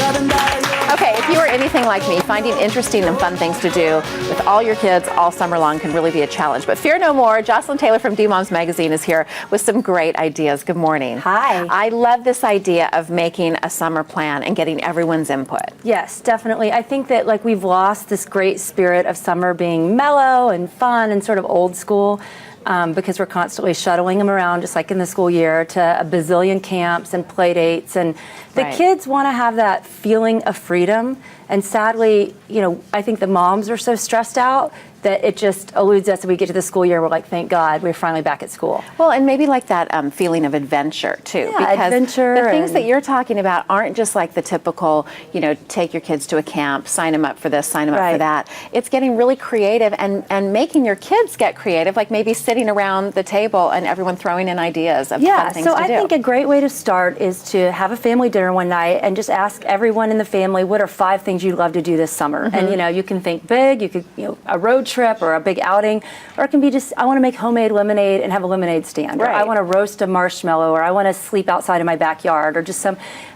Okay, if you are anything like me, finding interesting and fun things to do with all your kids all summer long can really be a challenge. But fear no more, Jocelyn Taylor from D-Moms Magazine is here with some great ideas. Good morning. Hi. I love this idea of making a summer plan and getting everyone's input. Yes, definitely. I think that we've lost this great spirit of summer being mellow and fun and sort of old school. Because we're constantly shuttling them around, just like in the school year, to a bazillion camps and play dates. And the kids want to have that feeling of freedom. And sadly, I think the moms are so stressed out that it just eludes us. We get to the school year, we're like, thank God, we're finally back at school. Well, and maybe like that feeling of adventure, too. Yeah, because adventure. The things that you're talking about aren't just like the typical, take your kids to a camp, sign them up for this, sign them up for that. It's getting really creative and making your kids get creative, like maybe sitting around the table and everyone throwing in ideas of fun things to do. I think a great way to start is to have a family dinner one night and just ask everyone in the family, what are 5 things you'd love to do this summer? And, you can think big, you could, a road trip or a big outing, or it can be just, I want to make homemade lemonade and have a lemonade stand, or I want to roast a marshmallow, or I want to sleep outside in my backyard, or just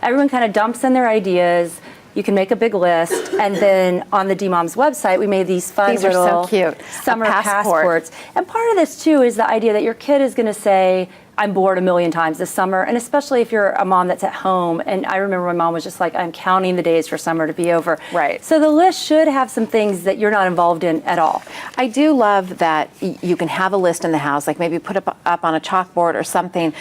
everyone kind of dumps in their ideas. You can make a big list, and then on the D-Moms website, we made these fun little so cute. summer passports. And part of this, too, is the idea that your kid is going to say, I'm bored a million times this summer, and especially if you're a mom that's at home. And I remember my mom was just like, I'm counting the days for summer to be over. Right. So the list should have some things that you're not involved in at all. I do love that you can have a list in the house, like maybe put up on a chalkboard or something,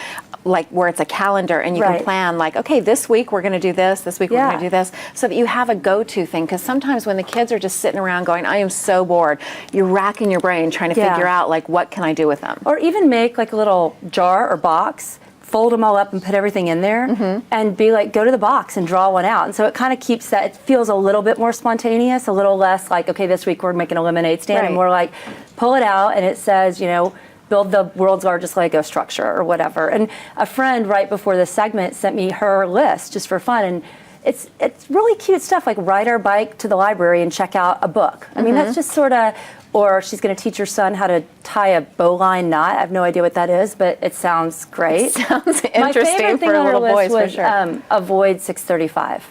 like where it's a calendar, and you can plan like, okay, this week we're going to do this week we're going to do this, so that you have a go-to thing. Because sometimes when the kids are just sitting around going, I am so bored, you're racking your brain trying to figure out like, what can I do with them? Or even make like a little jar or box, fold them all up and put everything in there, and be like, go to the box and draw one out. And so it kind of keeps that, it feels a little bit more spontaneous, a little less like, okay, this week we're making a lemonade stand, and more like, pull it out and it says, build the world's largest Lego structure or whatever. And a friend right before this segment sent me her list just for fun, and it's really cute stuff, like ride our bike to the library and check out a book. I mean, that's just sort of, or she's going to teach her son how to tie a bowline knot. I have no idea what that is, but it sounds great. It sounds interesting. My favorite thing for on her little boys, list was, for sure. Avoid 6:35.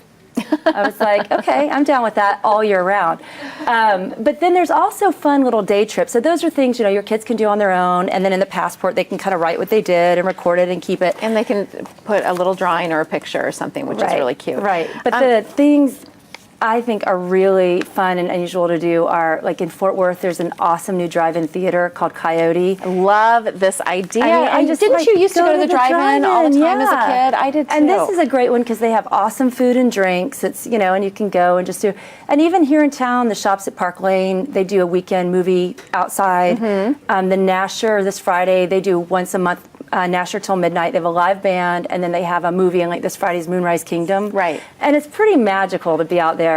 I was like, okay, I'm down with that all year round. But then there's also fun little day trips. So those are things, your kids can do on their own. And then in the passport, they can kind of write what they did and record it and keep it. And they can put a little drawing or a picture or something, which is really cute. Right. But the things I think are really fun and unusual to do are, like in Fort Worth, there's an awesome new drive-in theater called Coyote. I love this idea. I just didn't you used to go to the drive-in all the time as a kid? I did too. And this is a great one because they have awesome food and drinks. It's, and you can go and just do, and even here in town, the Shops at Park Lane, they do a weekend movie outside. The Nasher this Friday, they do once a month, Nasher till midnight. They have a live band, and then they have a movie, and like this Friday's Moonrise Kingdom. Right. And it's pretty magical to be out there.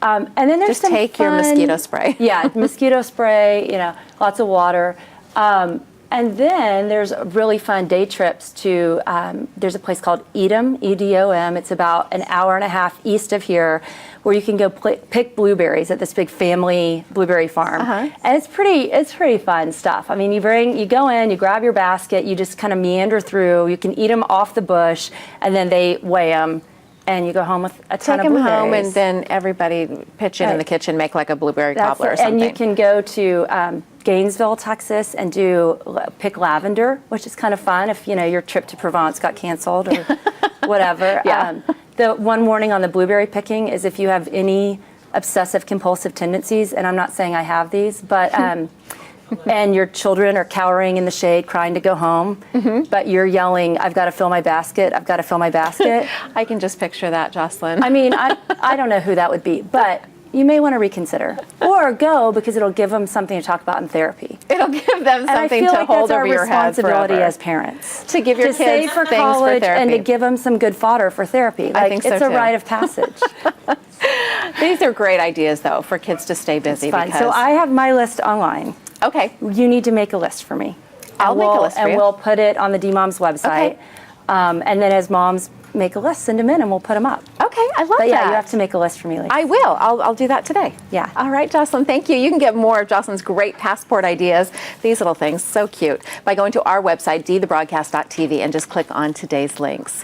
And then there's just take your mosquito spray. Yeah, mosquito spray, lots of water. And then there's really fun day trips to, there's a place called Edom, E-D-O-M. It's about an hour and a half east of here, where you can go pick blueberries at this big family blueberry farm. And it's pretty fun stuff. I mean, you go in, you grab your basket, you just kind of meander through. You can eat them off the bush, and then they weigh them. And you go home with a ton of blueberries. Take them home, and then everybody pitch in the kitchen, make like a blueberry cobbler or something. And you can go to Gainesville, Texas, and pick lavender, which is kind of fun if your trip to Provence got canceled or whatever. The one warning on the blueberry picking is if you have any obsessive compulsive tendencies, and I'm not saying I have these, but and your children are cowering in the shade crying to go home, but you're yelling, I've got to fill my basket, I've got to fill my basket. I can just picture that, Jocelyn. I mean, I don't know who that would be, but you may want to reconsider. Or go, because it'll give them something to talk about in therapy. It'll give them something to hold over your head forever. I feel like that's our responsibility as parents. To give your kids save for things college for therapy. And to give them some good fodder for therapy. I think so it's a rite of passage. These are great ideas, though, for kids to stay busy. It's fun. So I have my list online. Okay. You need to make a list for me. I'll make a list for you. And we'll put it on the D-Moms website. Okay. And then as moms make a list, send them in, and we'll put them up. Okay, I love that. But yeah, you have to make a list for me later. I will. I'll do that today. Yeah. All right, Jocelyn, thank you. You can get more of Jocelyn's great passport ideas, these little things, so cute, by going to our website, dthebroadcast.tv, and just click on today's links.